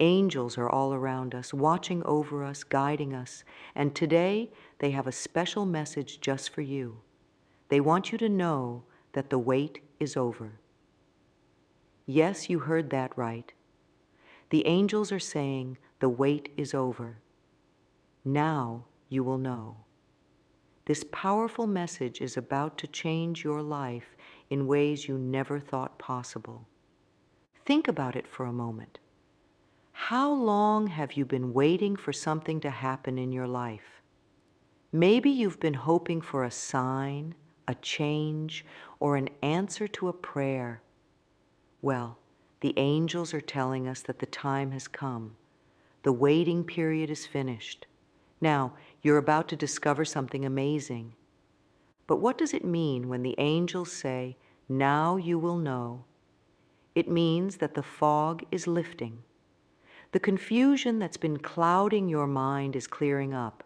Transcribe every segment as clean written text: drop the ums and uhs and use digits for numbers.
Angels are all around us, watching over us, guiding us, and today they have a special message just for you. They want you to know that the wait is over. Yes, you heard that right. The angels are saying the wait is over. Now you will know. This powerful message is about to change your life in ways you never thought possible. Think about it for a moment. How long have you been waiting for something to happen in your life? Maybe you've been hoping for a sign, a change, or an answer to a prayer. Well, the angels are telling us that the time has come. The waiting period is finished. Now, you're about to discover something amazing. But what does it mean when the angels say, "Now you will know"? It means that the fog is lifting. The confusion that's been clouding your mind is clearing up.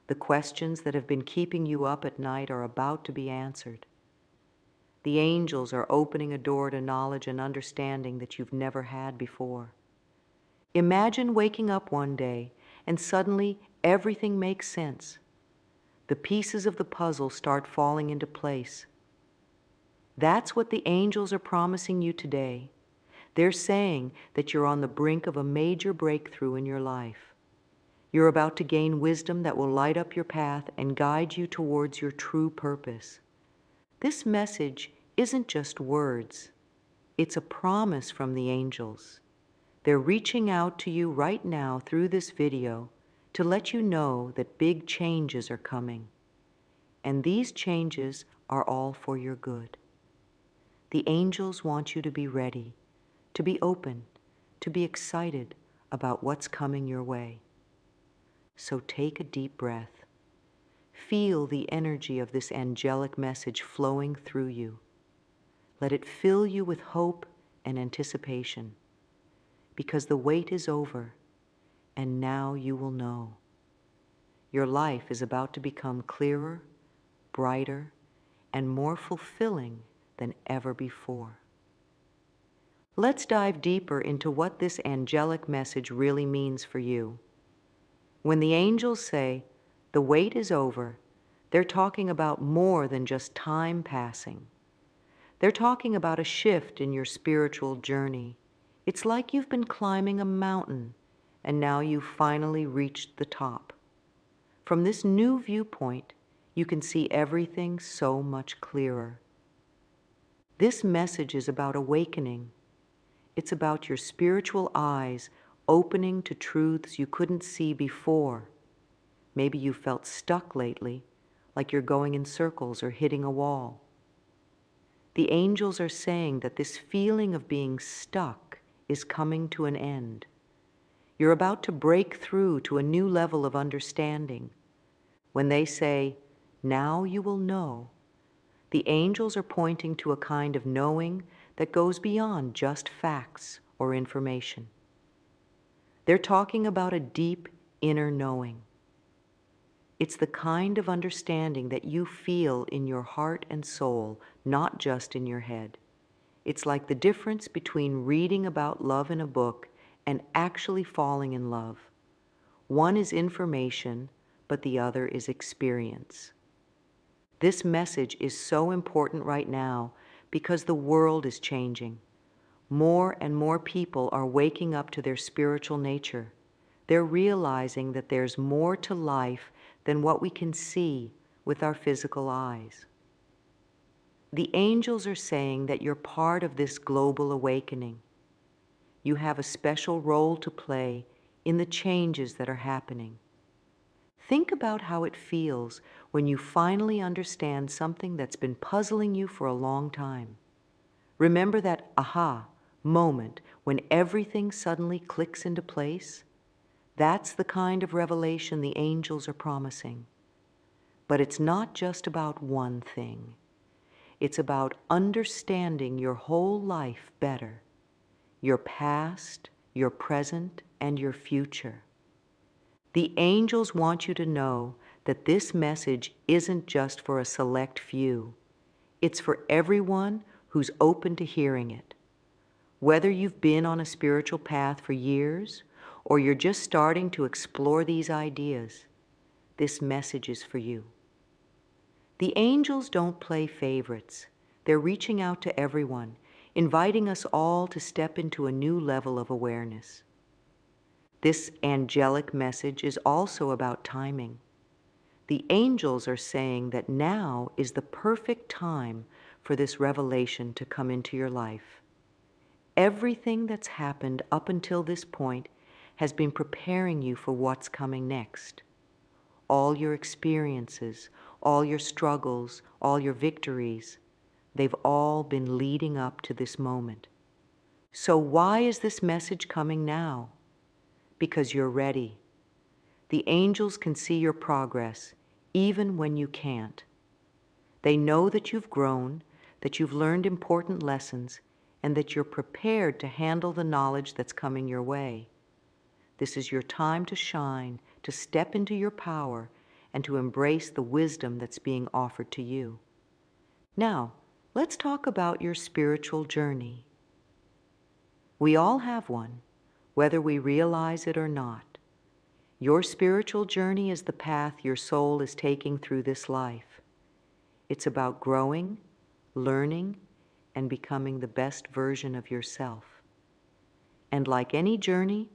The questions that have been keeping you up at night are about to be answered. The angels are opening a door to knowledge and understanding that you've never had before. Imagine waking up one day and suddenly everything makes sense. The pieces of the puzzle start falling into place. That's what the angels are promising you today. They're saying that you're on the brink of a major breakthrough in your life. You're about to gain wisdom that will light up your path and guide you towards your true purpose. This message isn't just words. It's a promise from the angels. They're reaching out to you right now through this video to let you know that big changes are coming. And these changes are all for your good. The angels want you to be ready, to be open, to be excited about what's coming your way. So take a deep breath. Feel the energy of this angelic message flowing through you. Let it fill you with hope and anticipation, because the wait is over, and now you will know. Your life is about to become clearer, brighter, and more fulfilling than ever before. Let's dive deeper into what this angelic message really means for you. When the angels say, "The wait is over," they're talking about more than just time passing. They're talking about a shift in your spiritual journey. It's like you've been climbing a mountain, and now you've finally reached the top. From this new viewpoint, you can see everything so much clearer. This message is about awakening. It's about your spiritual eyes opening to truths you couldn't see before. Maybe you felt stuck lately, like you're going in circles or hitting a wall. The angels are saying that this feeling of being stuck is coming to an end. You're about to break through to a new level of understanding. When they say, "Now you will know," the angels are pointing to a kind of knowing that goes beyond just facts or information. They're talking about a deep inner knowing. It's the kind of understanding that you feel in your heart and soul, not just in your head. It's like the difference between reading about love in a book and actually falling in love. One is information, but the other is experience. This message is so important right now because the world is changing. More and more people are waking up to their spiritual nature. They're realizing that there's more to life than what we can see with our physical eyes. The angels are saying that you're part of this global awakening. You have a special role to play in the changes that are happening. Think about how it feels when you finally understand something that's been puzzling you for a long time. Remember that aha moment when everything suddenly clicks into place? That's the kind of revelation the angels are promising. But it's not just about one thing. It's about understanding your whole life better, your past, your present, and your future. The angels want you to know that this message isn't just for a select few. It's for everyone who's open to hearing it. Whether you've been on a spiritual path for years or you're just starting to explore these ideas, this message is for you. The angels don't play favorites. They're reaching out to everyone, inviting us all to step into a new level of awareness. This angelic message is also about timing. The angels are saying that now is the perfect time for this revelation to come into your life. Everything that's happened up until this point has been preparing you for what's coming next. All your experiences, all your struggles, all your victories, they've all been leading up to this moment. So why is this message coming now? Because you're ready. The angels can see your progress, even when you can't. They know that you've grown, that you've learned important lessons, and that you're prepared to handle the knowledge that's coming your way. This is your time to shine, to step into your power, and to embrace the wisdom that's being offered to you. Now, let's talk about your spiritual journey. We all have one, whether we realize it or not. Your spiritual journey is the path your soul is taking through this life. It's about growing, learning, and becoming the best version of yourself. And like any journey,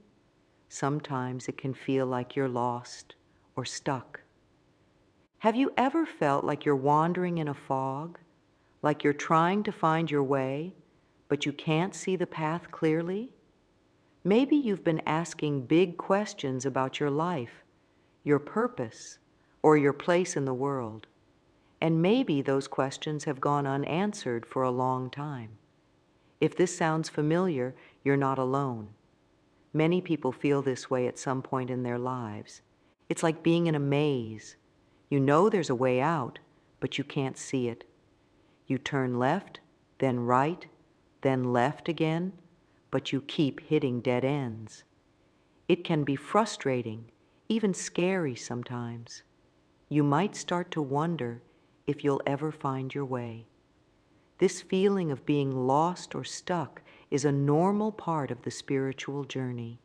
sometimes it can feel like you're lost or stuck. Have you ever felt like you're wandering in a fog, like you're trying to find your way, but you can't see the path clearly? Maybe you've been asking big questions about your life, your purpose, or your place in the world. And maybe those questions have gone unanswered for a long time. If this sounds familiar, you're not alone. Many people feel this way at some point in their lives. It's like being in a maze. You know there's a way out, but you can't see it. You turn left, then right, then left again, but you keep hitting dead ends. It can be frustrating, even scary sometimes. You might start to wonder if you'll ever find your way. This feeling of being lost or stuck is a normal part of the spiritual journey.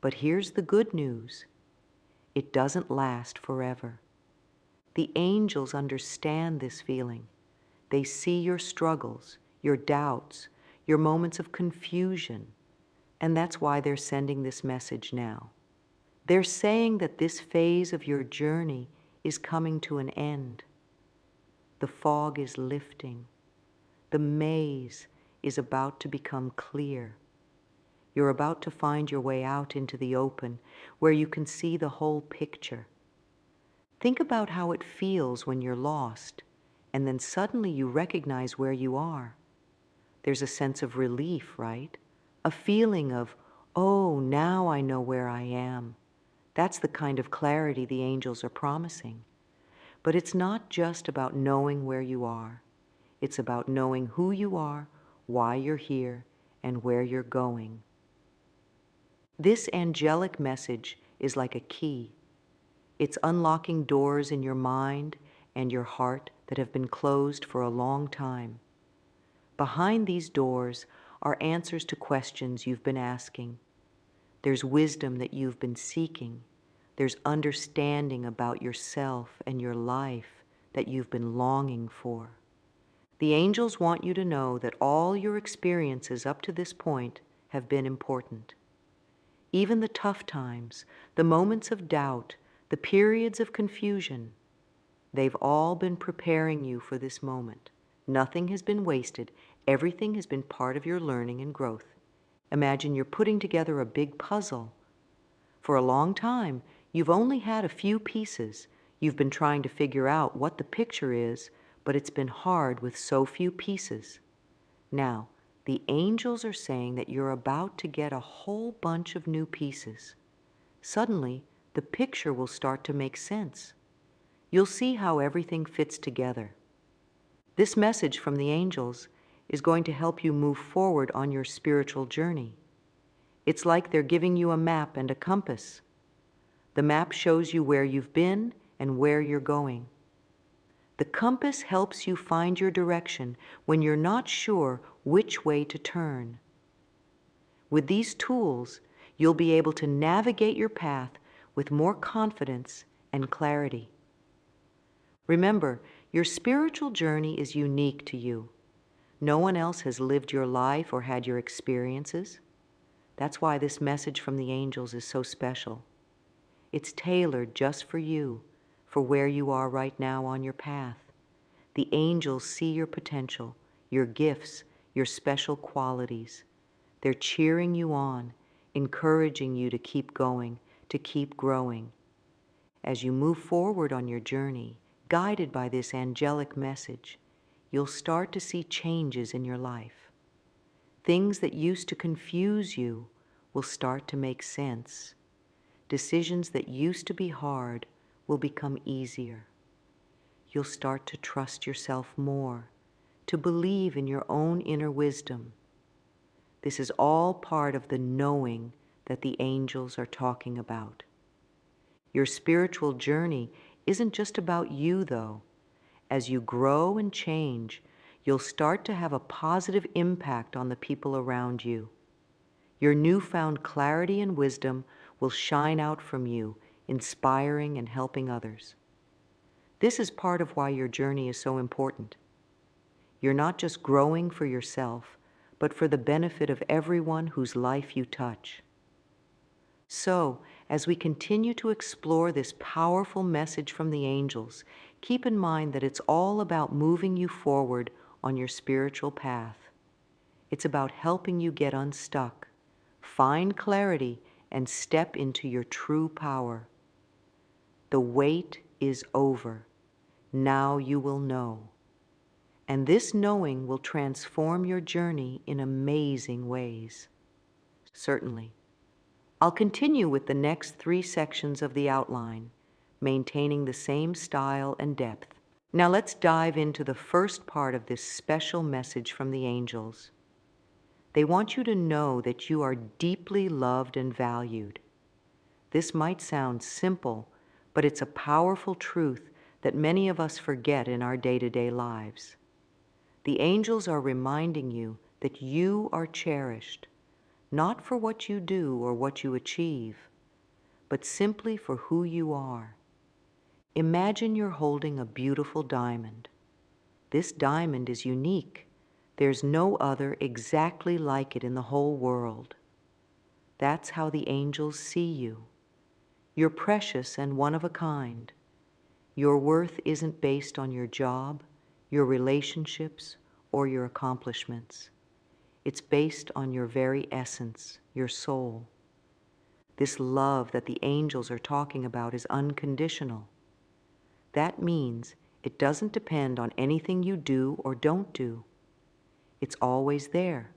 But here's the good news. It doesn't last forever. The angels understand this feeling. They see your struggles, your doubts, your moments of confusion, and that's why they're sending this message now. They're saying that this phase of your journey is coming to an end. The fog is lifting. The maze is about to become clear. You're about to find your way out into the open, where you can see the whole picture. Think about how it feels when you're lost, and then suddenly you recognize where you are. There's a sense of relief, right? A feeling of, oh, now I know where I am. That's the kind of clarity the angels are promising. But it's not just about knowing where you are. It's about knowing who you are, why you're here, and where you're going. This angelic message is like a key. It's unlocking doors in your mind and your heart that have been closed for a long time. Behind these doors are answers to questions you've been asking. There's wisdom that you've been seeking. There's understanding about yourself and your life that you've been longing for. The angels want you to know that all your experiences up to this point have been important. Even the tough times, the moments of doubt, the periods of confusion, they've all been preparing you for this moment. Nothing has been wasted. Everything has been part of your learning and growth. Imagine you're putting together a big puzzle. For a long time, you've only had a few pieces. You've been trying to figure out what the picture is, but it's been hard with so few pieces. Now, the angels are saying that you're about to get a whole bunch of new pieces. Suddenly, the picture will start to make sense. You'll see how everything fits together. This message from the angels is going to help you move forward on your spiritual journey. It's like they're giving you a map and a compass. The map shows you where you've been and where you're going. The compass helps you find your direction when you're not sure which way to turn. With these tools, you'll be able to navigate your path with more confidence and clarity. Remember, your spiritual journey is unique to you. No one else has lived your life or had your experiences. That's why this message from the angels is so special. It's tailored just for you, for where you are right now on your path. The angels see your potential, your gifts, your special qualities. They're cheering you on, encouraging you to keep going, to keep growing. As you move forward on your journey, guided by this angelic message, you'll start to see changes in your life. Things that used to confuse you will start to make sense. Decisions that used to be hard will become easier. You'll start to trust yourself more, to believe in your own inner wisdom. This is all part of the knowing that the angels are talking about. Your spiritual journey isn't just about you, though. As you grow and change, you'll start to have a positive impact on the people around you. Your newfound clarity and wisdom will shine out from you, inspiring and helping others. This is part of why your journey is so important. You're not just growing for yourself, but for the benefit of everyone whose life you touch. So, as we continue to explore this powerful message from the angels, keep in mind that it's all about moving you forward on your spiritual path. It's about helping you get unstuck, find clarity, and step into your true power. The wait is over. Now you will know. And this knowing will transform your journey in amazing ways. Certainly. I'll continue with the next 3 sections of the outline, maintaining the same style and depth. Now let's dive into the first part of this special message from the angels. They want you to know that you are deeply loved and valued. This might sound simple, but it's a powerful truth that many of us forget in our day-to-day lives. The angels are reminding you that you are cherished, not for what you do or what you achieve, but simply for who you are. Imagine you're holding a beautiful diamond. This diamond is unique. There's no other exactly like it in the whole world. That's how the angels see you. You're precious and one of a kind. Your worth isn't based on your job, your relationships, or your accomplishments. It's based on your very essence, your soul. This love that the angels are talking about is unconditional. That means it doesn't depend on anything you do or don't do. It's always there,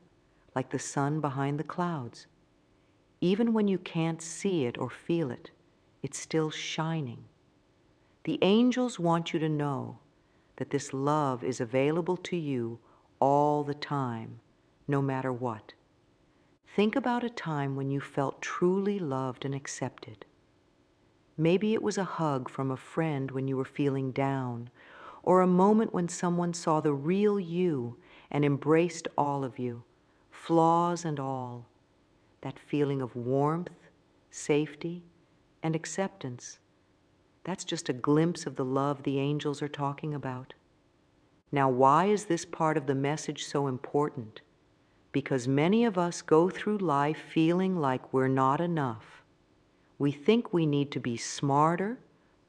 like the sun behind the clouds. Even when you can't see it or feel it, it's still shining. The angels want you to know that this love is available to you all the time, no matter what. Think about a time when you felt truly loved and accepted. Maybe it was a hug from a friend when you were feeling down, or a moment when someone saw the real you and embraced all of you, flaws and all. That feeling of warmth, safety, and acceptance. That's just a glimpse of the love the angels are talking about. Now, why is this part of the message so important? Because many of us go through life feeling like we're not enough. We think we need to be smarter,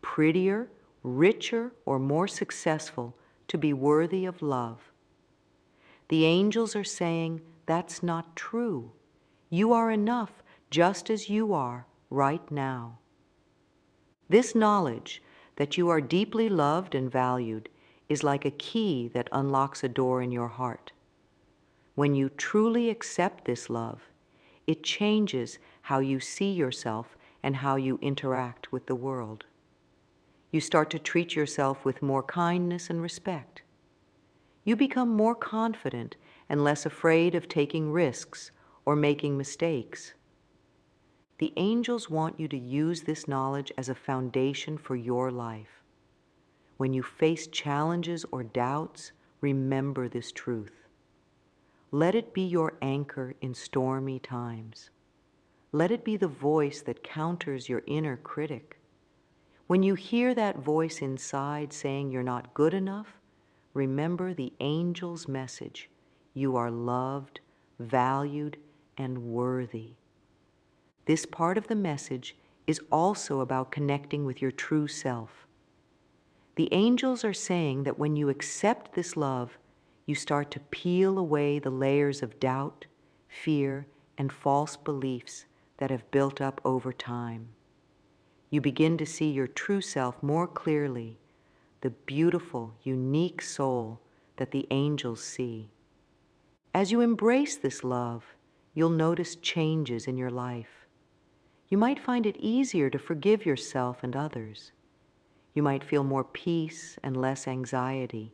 prettier, richer, or more successful to be worthy of love. The angels are saying that's not true. You are enough just as you are right now. This knowledge that you are deeply loved and valued is like a key that unlocks a door in your heart. When you truly accept this love, it changes how you see yourself and how you interact with the world. You start to treat yourself with more kindness and respect. You become more confident and less afraid of taking risks or making mistakes. The angels want you to use this knowledge as a foundation for your life. When you face challenges or doubts, remember this truth. Let it be your anchor in stormy times. Let it be the voice that counters your inner critic. When you hear that voice inside saying you're not good enough, remember the angel's message. You are loved, valued, and worthy. This part of the message is also about connecting with your true self. The angels are saying that when you accept this love, you start to peel away the layers of doubt, fear, and false beliefs that have built up over time. You begin to see your true self more clearly, the beautiful, unique soul that the angels see. As you embrace this love, you'll notice changes in your life. You might find it easier to forgive yourself and others. You might feel more peace and less anxiety.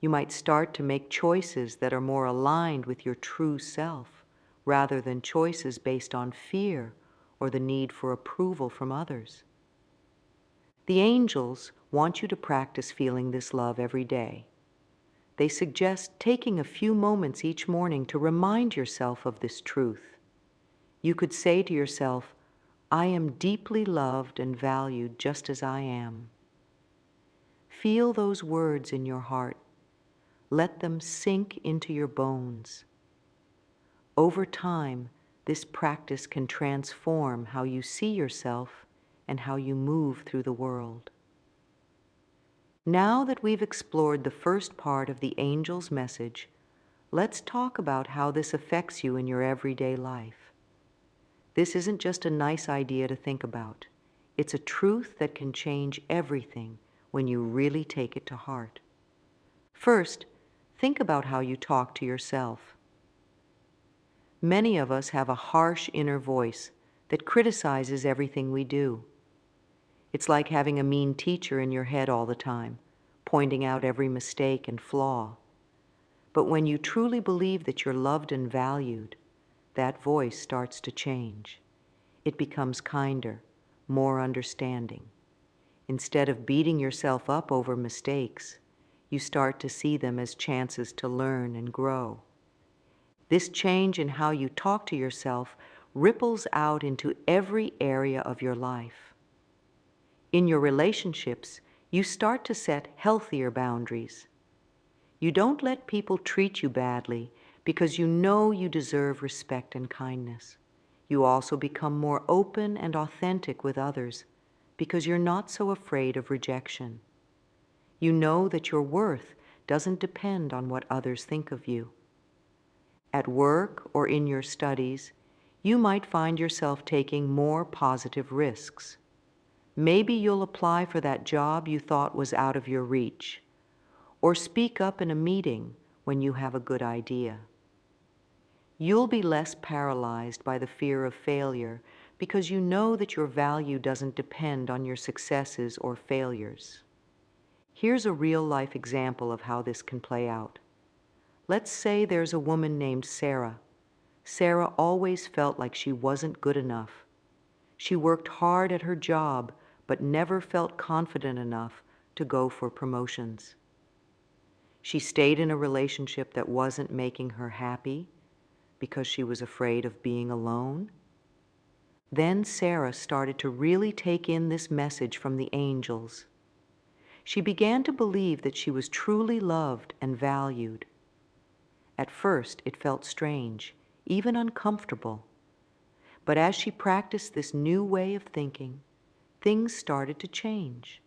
You might start to make choices that are more aligned with your true self, rather than choices based on fear or the need for approval from others. The angels want you to practice feeling this love every day. They suggest taking a few moments each morning to remind yourself of this truth. You could say to yourself, I am deeply loved and valued just as I am. Feel those words in your heart. Let them sink into your bones. Over time, this practice can transform how you see yourself and how you move through the world. Now that we've explored the first part of the angel's message, let's talk about how this affects you in your everyday life. This isn't just a nice idea to think about. It's a truth that can change everything when you really take it to heart. First, think about how you talk to yourself. Many of us have a harsh inner voice that criticizes everything we do. It's like having a mean teacher in your head all the time, pointing out every mistake and flaw. But when you truly believe that you're loved and valued, that voice starts to change. It becomes kinder, more understanding. Instead of beating yourself up over mistakes, you start to see them as chances to learn and grow. This change in how you talk to yourself ripples out into every area of your life. In your relationships, you start to set healthier boundaries. You don't let people treat you badly because you know you deserve respect and kindness. You also become more open and authentic with others because you're not so afraid of rejection. You know that your worth doesn't depend on what others think of you. At work or in your studies, you might find yourself taking more positive risks. Maybe you'll apply for that job you thought was out of your reach, or speak up in a meeting when you have a good idea. You'll be less paralyzed by the fear of failure because you know that your value doesn't depend on your successes or failures. Here's a real-life example of how this can play out. Let's say there's a woman named Sarah. Sarah always felt like she wasn't good enough. She worked hard at her job, but never felt confident enough to go for promotions. She stayed in a relationship that wasn't making her happy because she was afraid of being alone. Then Sarah started to really take in this message from the angels. She began to believe that she was truly loved and valued. At first, it felt strange, even uncomfortable. But as she practiced this new way of thinking, things started to change.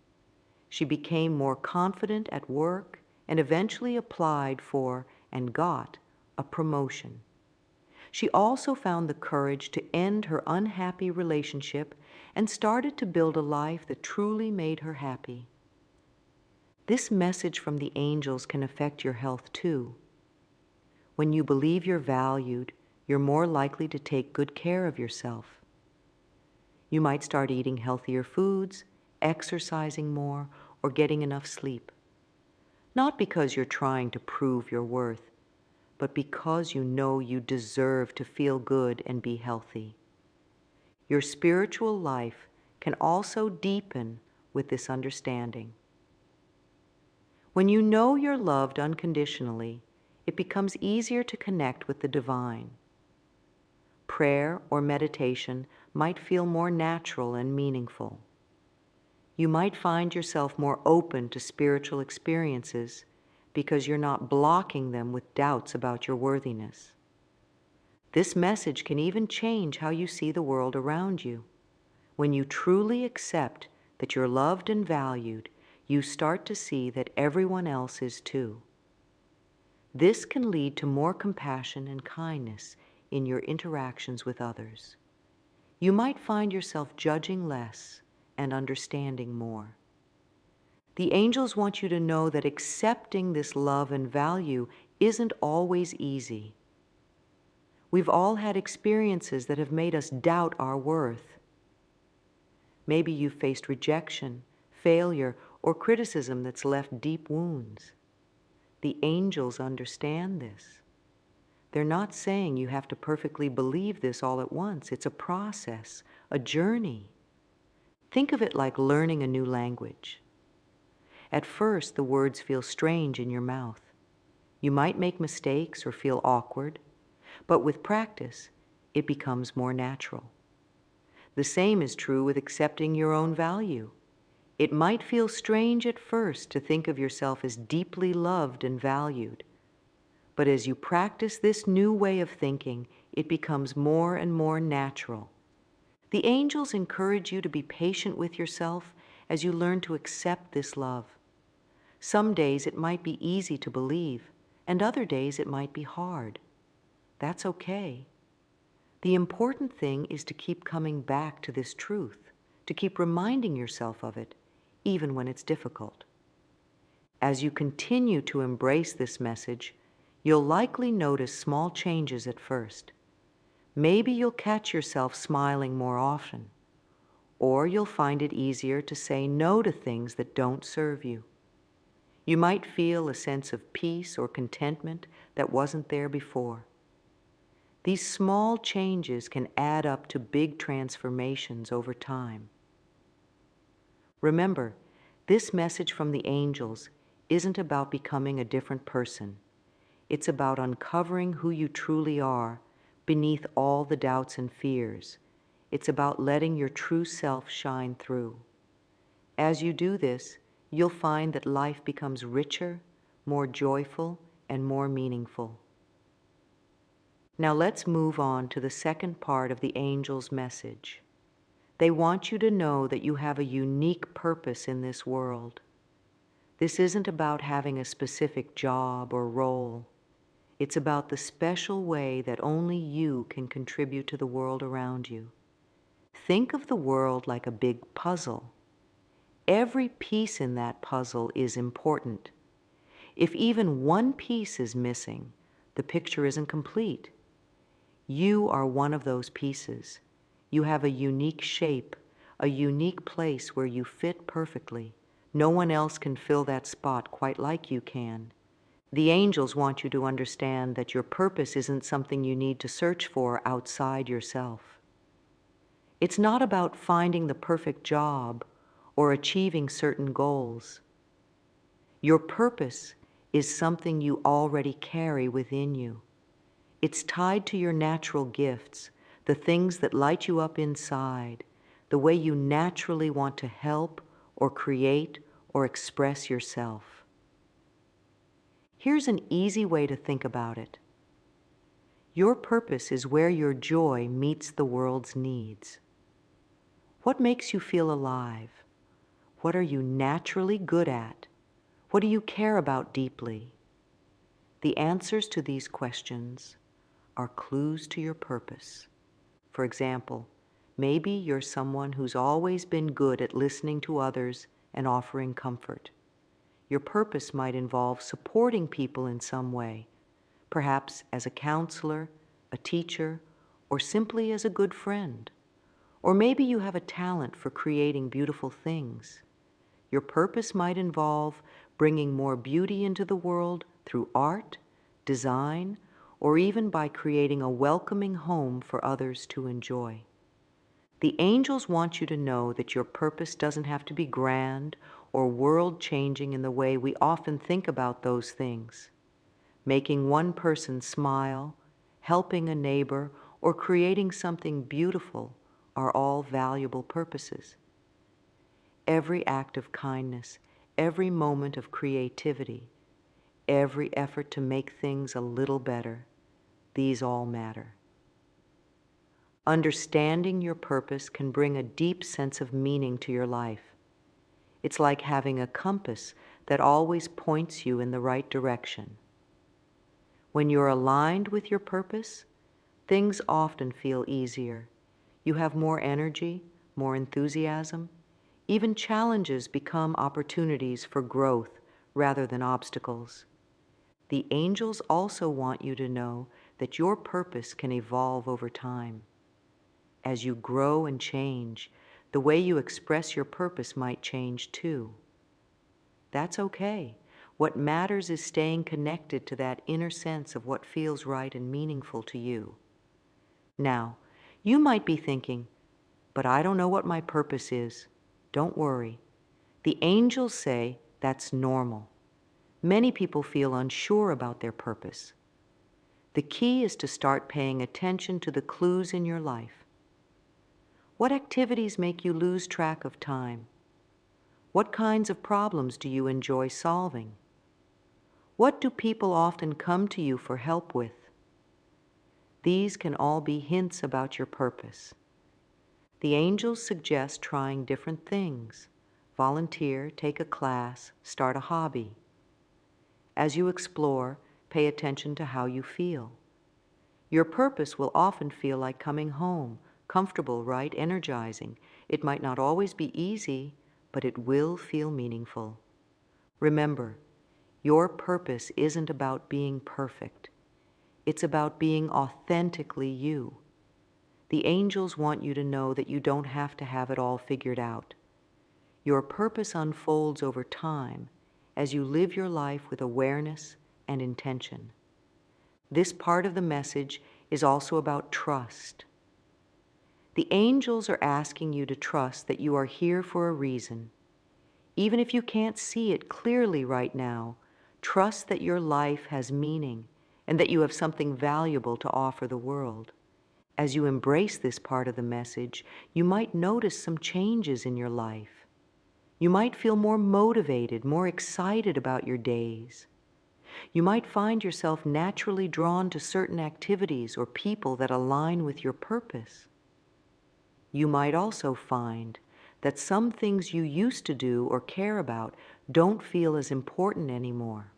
She became more confident at work and eventually applied for and got a promotion. She also found the courage to end her unhappy relationship and started to build a life that truly made her happy. This message from the angels can affect your health too. When you believe you're valued, you're more likely to take good care of yourself. You might start eating healthier foods, exercising more, or getting enough sleep. Not because you're trying to prove your worth, but because you know you deserve to feel good and be healthy. Your spiritual life can also deepen with this understanding. When you know you're loved unconditionally, it becomes easier to connect with the divine. Prayer or meditation might feel more natural and meaningful. You might find yourself more open to spiritual experiences because you're not blocking them with doubts about your worthiness. This message can even change how you see the world around you. When you truly accept that you're loved and valued, you start to see that everyone else is too. This can lead to more compassion and kindness in your interactions with others. You might find yourself judging less and understanding more. The angels want you to know that accepting this love and value isn't always easy. We've all had experiences that have made us doubt our worth. Maybe you've faced rejection, failure, or criticism that's left deep wounds. The angels understand this. They're not saying you have to perfectly believe this all at once. It's a process, a journey. Think of it like learning a new language. At first, the words feel strange in your mouth. You might make mistakes or feel awkward, but with practice, it becomes more natural. The same is true with accepting your own value. It might feel strange at first to think of yourself as deeply loved and valued, but as you practice this new way of thinking, it becomes more and more natural. The angels encourage you to be patient with yourself as you learn to accept this love. Some days it might be easy to believe, and other days it might be hard. That's okay. The important thing is to keep coming back to this truth, to keep reminding yourself of it, even when it's difficult. As you continue to embrace this message, you'll likely notice small changes at first. Maybe you'll catch yourself smiling more often, or you'll find it easier to say no to things that don't serve you. You might feel a sense of peace or contentment that wasn't there before. These small changes can add up to big transformations over time. Remember, this message from the angels isn't about becoming a different person. It's about uncovering who you truly are beneath all the doubts and fears. It's about letting your true self shine through. As you do this, you'll find that life becomes richer, more joyful, and more meaningful. Now let's move on to the second part of the angel's message. They want you to know that you have a unique purpose in this world. This isn't about having a specific job or role. It's about the special way that only you can contribute to the world around you. Think of the world like a big puzzle. Every piece in that puzzle is important. If even one piece is missing, the picture isn't complete. You are one of those pieces. You have a unique shape, a unique place where you fit perfectly. No one else can fill that spot quite like you can. The angels want you to understand that your purpose isn't something you need to search for outside yourself. It's not about finding the perfect job or achieving certain goals. Your purpose is something you already carry within you. It's tied to your natural gifts, the things that light you up inside, the way you naturally want to help or create or express yourself. Here's an easy way to think about it. Your purpose is where your joy meets the world's needs. What makes you feel alive? What are you naturally good at? What do you care about deeply? The answers to these questions are clues to your purpose. For example, maybe you're someone who's always been good at listening to others and offering comfort. Your purpose might involve supporting people in some way, perhaps as a counselor, a teacher, or simply as a good friend. Or maybe you have a talent for creating beautiful things. Your purpose might involve bringing more beauty into the world through art, design, or even by creating a welcoming home for others to enjoy. The angels want you to know that your purpose doesn't have to be grand or world-changing in the way we often think about those things. Making one person smile, helping a neighbor, or creating something beautiful are all valuable purposes. Every act of kindness, every moment of creativity, every effort to make things a little better, these all matter. Understanding your purpose can bring a deep sense of meaning to your life. It's like having a compass that always points you in the right direction. When you're aligned with your purpose, things often feel easier. You have more energy, more enthusiasm. Even challenges become opportunities for growth rather than obstacles. The angels also want you to know that your purpose can evolve over time. As you grow and change, the way you express your purpose might change too. That's okay. What matters is staying connected to that inner sense of what feels right and meaningful to you. Now, you might be thinking, but I don't know what my purpose is. Don't worry. The angels say that's normal. Many people feel unsure about their purpose. The key is to start paying attention to the clues in your life. What activities make you lose track of time? What kinds of problems do you enjoy solving? What do people often come to you for help with? These can all be hints about your purpose. The angels suggest trying different things. Volunteer, take a class, start a hobby. As you explore, pay attention to how you feel. Your purpose will often feel like coming home, comfortable, right, energizing. It might not always be easy, but it will feel meaningful. Remember, your purpose isn't about being perfect. It's about being authentically you. The angels want you to know that you don't have to have it all figured out. Your purpose unfolds over time as you live your life with awareness and intention. This part of the message is also about trust. The angels are asking you to trust that you are here for a reason. Even if you can't see it clearly right now, trust that your life has meaning and that you have something valuable to offer the world. As you embrace this part of the message, you might notice some changes in your life. You might feel more motivated, more excited about your days. You might find yourself naturally drawn to certain activities or people that align with your purpose. You might also find that some things you used to do or care about don't feel as important anymore.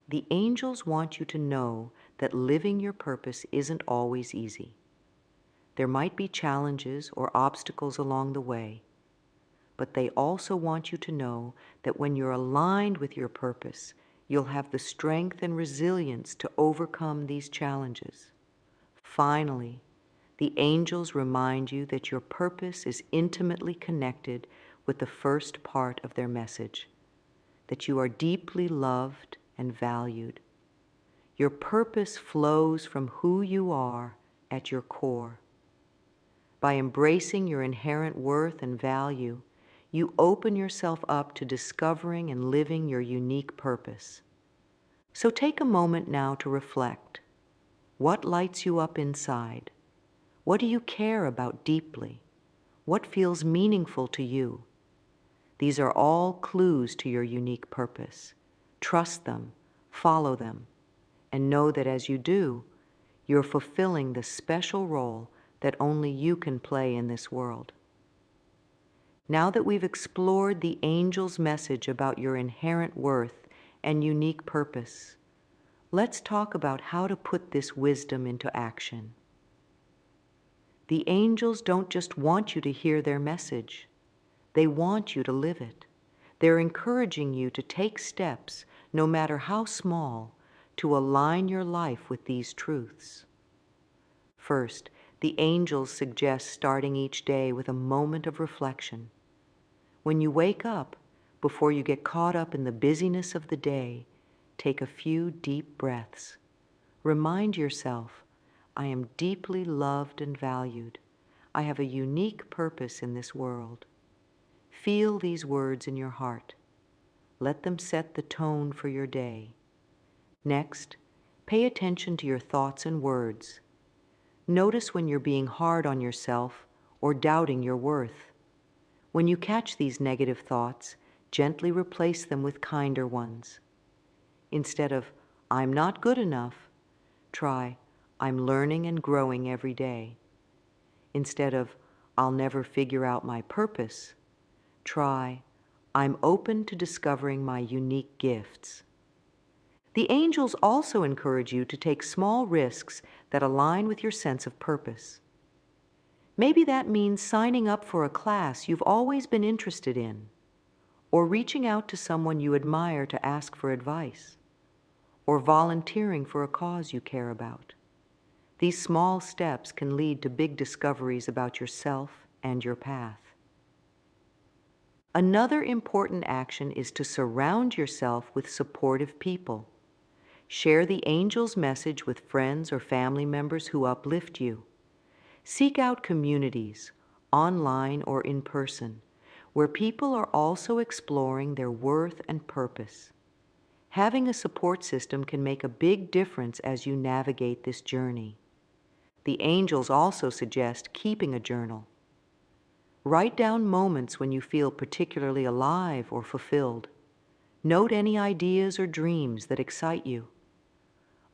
The angels want you to know that living your purpose isn't always easy. There might be challenges or obstacles along the way, but they also want you to know that when you're aligned with your purpose, you'll have the strength and resilience to overcome these challenges. Finally, the angels remind you that your purpose is intimately connected with the first part of their message, that you are deeply loved and valued. Your purpose flows from who you are at your core. By embracing your inherent worth and value, you open yourself up to discovering and living your unique purpose. So take a moment now to reflect. What lights you up inside? What do you care about deeply? What feels meaningful to you? These are all clues to your unique purpose. Trust them, follow them, and know that as you do, you're fulfilling the special role that only you can play in this world. Now that we've explored the angel's message about your inherent worth and unique purpose, let's talk about how to put this wisdom into action. The angels don't just want you to hear their message. They want you to live it. They're encouraging you to take steps, no matter how small, to align your life with these truths. First, the angels suggest starting each day with a moment of reflection. When you wake up, before you get caught up in the busyness of the day, take a few deep breaths. Remind yourself, I am deeply loved and valued. I have a unique purpose in this world. Feel these words in your heart. Let them set the tone for your day. Next, pay attention to your thoughts and words. Notice when you're being hard on yourself or doubting your worth. When you catch these negative thoughts, gently replace them with kinder ones. Instead of, "I'm not good enough," try, "I'm learning and growing every day." Instead of, "I'll never figure out my purpose," try, "I'm open to discovering my unique gifts." The angels also encourage you to take small risks that align with your sense of purpose. Maybe that means signing up for a class you've always been interested in, or reaching out to someone you admire to ask for advice, or volunteering for a cause you care about. These small steps can lead to big discoveries about yourself and your path. Another important action is to surround yourself with supportive people. Share the angel's message with friends or family members who uplift you. Seek out communities, online or in person, where people are also exploring their worth and purpose. Having a support system can make a big difference as you navigate this journey. The angels also suggest keeping a journal. Write down moments when you feel particularly alive or fulfilled. Note any ideas or dreams that excite you.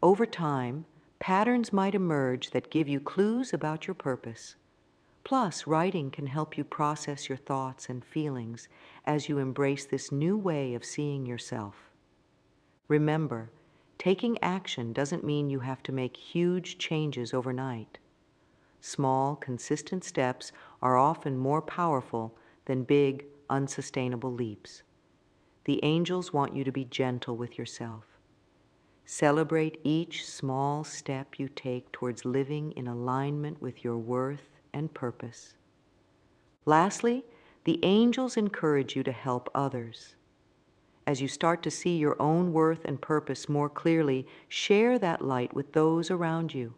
Over time, patterns might emerge that give you clues about your purpose. Plus, writing can help you process your thoughts and feelings as you embrace this new way of seeing yourself. Remember, taking action doesn't mean you have to make huge changes overnight. Small, consistent steps are often more powerful than big, unsustainable leaps. The angels want you to be gentle with yourself. Celebrate each small step you take towards living in alignment with your worth and purpose. Lastly, the angels encourage you to help others. As you start to see your own worth and purpose more clearly, share that light with those around you.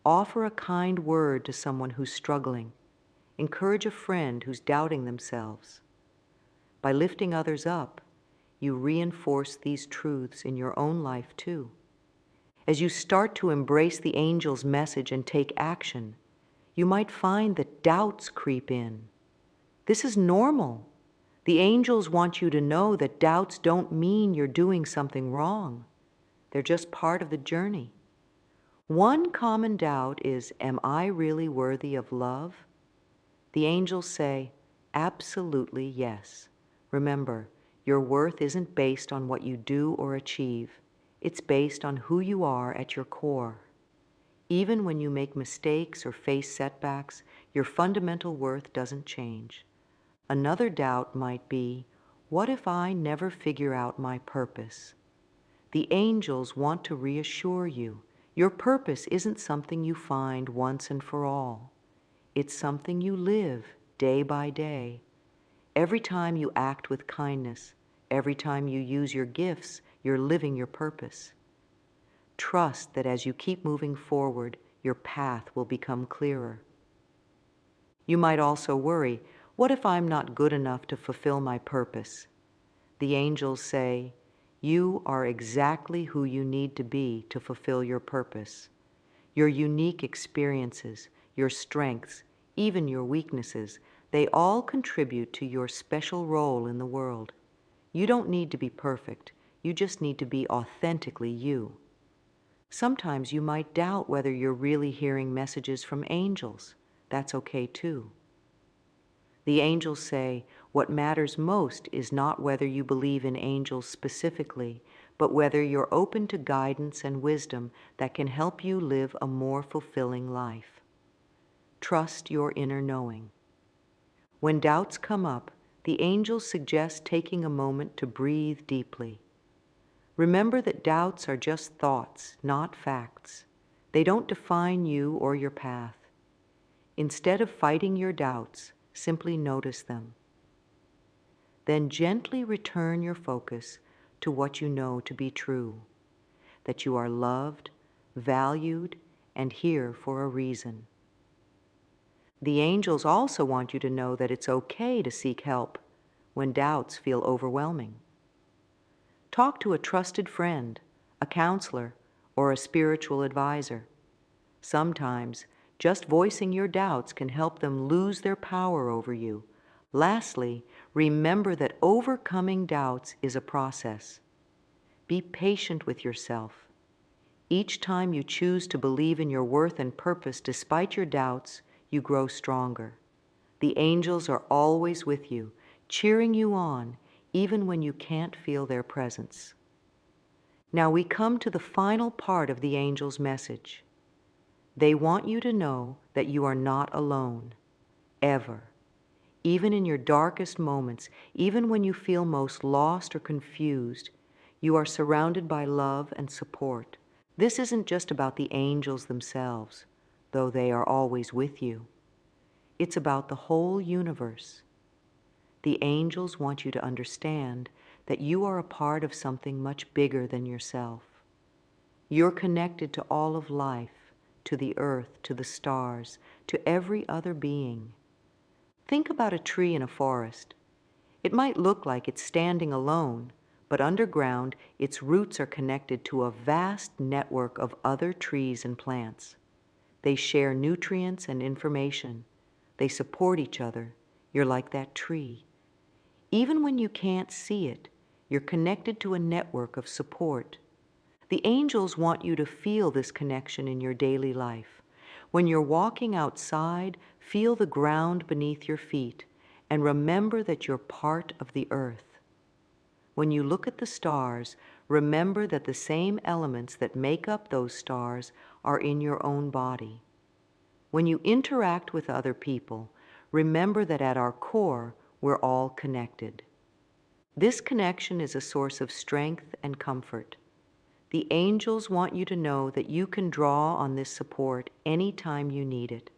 Offer a kind word to someone who's struggling. Encourage a friend who's doubting themselves. By lifting others up, you reinforce these truths in your own life too. As you start to embrace the angel's message and take action, you might find that doubts creep in. This is normal. The angels want you to know that doubts don't mean you're doing something wrong. They're just part of the journey. One common doubt is, am I really worthy of love? The angels say, absolutely yes. Remember, your worth isn't based on what you do or achieve. It's based on who you are at your core. Even when you make mistakes or face setbacks, your fundamental worth doesn't change. Another doubt might be, what if I never figure out my purpose? The angels want to reassure you, your purpose isn't something you find once and for all. It's something you live day by day. Every time you act with kindness, every time you use your gifts, you're living your purpose. Trust that as you keep moving forward, your path will become clearer. You might also worry, what if I'm not good enough to fulfill my purpose? The angels say, you are exactly who you need to be to fulfill your purpose. Your unique experiences, your strengths, even your weaknesses, they all contribute to your special role in the world. You don't need to be perfect. You just need to be authentically you. Sometimes you might doubt whether you're really hearing messages from angels. That's okay too. The angels say, what matters most is not whether you believe in angels specifically, but whether you're open to guidance and wisdom that can help you live a more fulfilling life. Trust your inner knowing. When doubts come up, the angels suggest taking a moment to breathe deeply. Remember that doubts are just thoughts, not facts. They don't define you or your path. Instead of fighting your doubts, simply notice them. Then gently return your focus to what you know to be true, that you are loved, valued, and here for a reason. The angels also want you to know that it's okay to seek help when doubts feel overwhelming. Talk to a trusted friend, a a counselor, or a spiritual advisor. Sometimes, just voicing your doubts can help them lose their power over you. Lastly, remember that overcoming doubts is a process. Be patient with yourself. Each time you choose to believe in your worth and purpose despite your doubts, you grow stronger. The angels are always with you, cheering you on, even when you can't feel their presence. Now we come to the final part of the angels' message. They want you to know that you are not alone, ever. Even in your darkest moments, even when you feel most lost or confused, you are surrounded by love and support. This isn't just about the angels themselves, though they are always with you. It's about the whole universe. The angels want you to understand that you are a part of something much bigger than yourself. You're connected to all of life, to the earth, to the stars, to every other being. Think about a tree in a forest. It might look like it's standing alone, but underground, its roots are connected to a vast network of other trees and plants. They share nutrients and information. They support each other. You're like that tree. Even when you can't see it, you're connected to a network of support. The angels want you to feel this connection in your daily life. When you're walking outside, feel the ground beneath your feet and remember that you're part of the earth. When you look at the stars, remember that the same elements that make up those stars are in your own body. When you interact with other people, remember that at our core, we're all connected. This connection is a source of strength and comfort. The angels want you to know that you can draw on this support anytime you need it.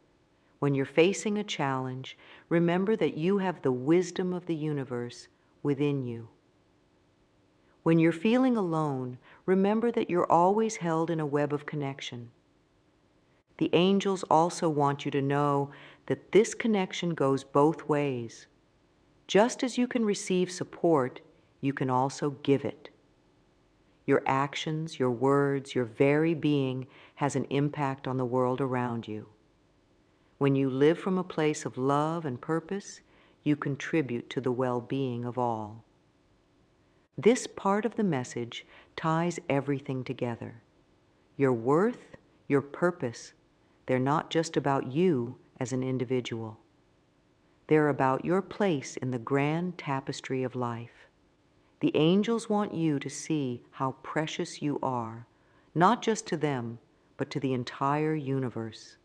When you're facing a challenge, remember that you have the wisdom of the universe within you. When you're feeling alone, remember that you're always held in a web of connection. The angels also want you to know that this connection goes both ways. Just as you can receive support, you can also give it. Your actions, your words, your very being has an impact on the world around you. When you live from a place of love and purpose, you contribute to the well-being of all. This part of the message ties everything together. Your worth, your purpose, they're not just about you as an individual. They're about your place in the grand tapestry of life. The angels want you to see how precious you are, not just to them, but to the entire universe.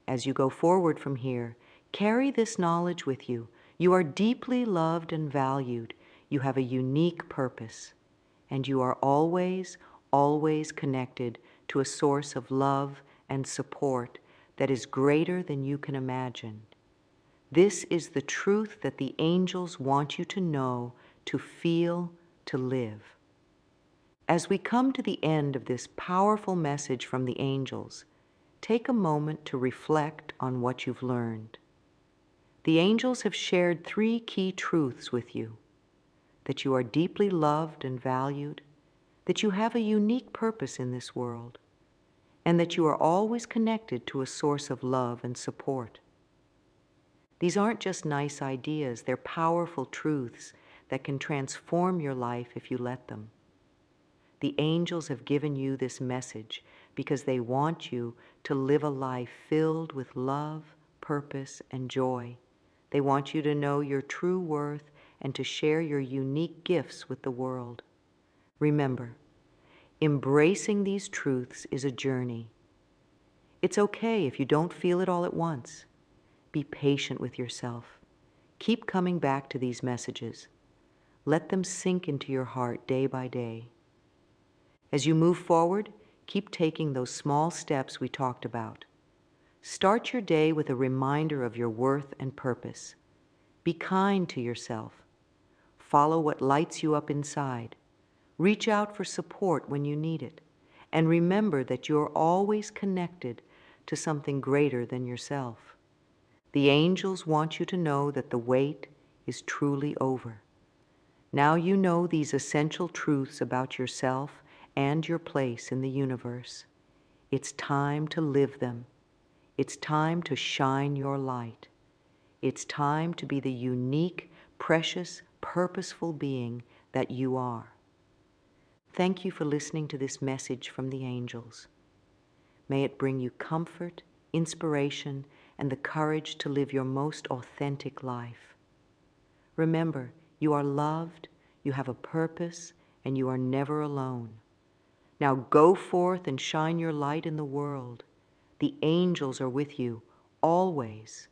As you go forward from here, carry this knowledge with you. You are deeply loved and valued. You have a unique purpose, and you are always, always connected to a source of love and support that is greater than you can imagine. This is the truth that the angels want you to know, to feel, to live. As we come to the end of this powerful message from the angels, take a moment to reflect on what you've learned. The angels have shared 3 key truths with you: that you are deeply loved and valued, that you have a unique purpose in this world, and that you are always connected to a source of love and support. These aren't just nice ideas, they're powerful truths that can transform your life if you let them. The angels have given you this message because they want you to live a life filled with love, purpose, and joy. They want you to know your true worth and to share your unique gifts with the world. Remember, embracing these truths is a journey. It's okay if you don't feel it all at once. Be patient with yourself. Keep coming back to these messages. Let them sink into your heart day by day. As you move forward, keep taking those small steps we talked about. Start your day with a reminder of your worth and purpose. Be kind to yourself. Follow what lights you up inside. Reach out for support when you need it. And remember that you're always connected to something greater than yourself. The angels want you to know that the wait is truly over. Now you know these essential truths about yourself and your place in the universe. It's time to live them. It's time to shine your light. It's time to be the unique, precious, purposeful being that you are. Thank you for listening to this message from the angels. May it bring you comfort, inspiration, and the courage to live your most authentic life. Remember, you are loved, you have a purpose, and you are never alone. Now go forth and shine your light in the world. The angels are with you, always.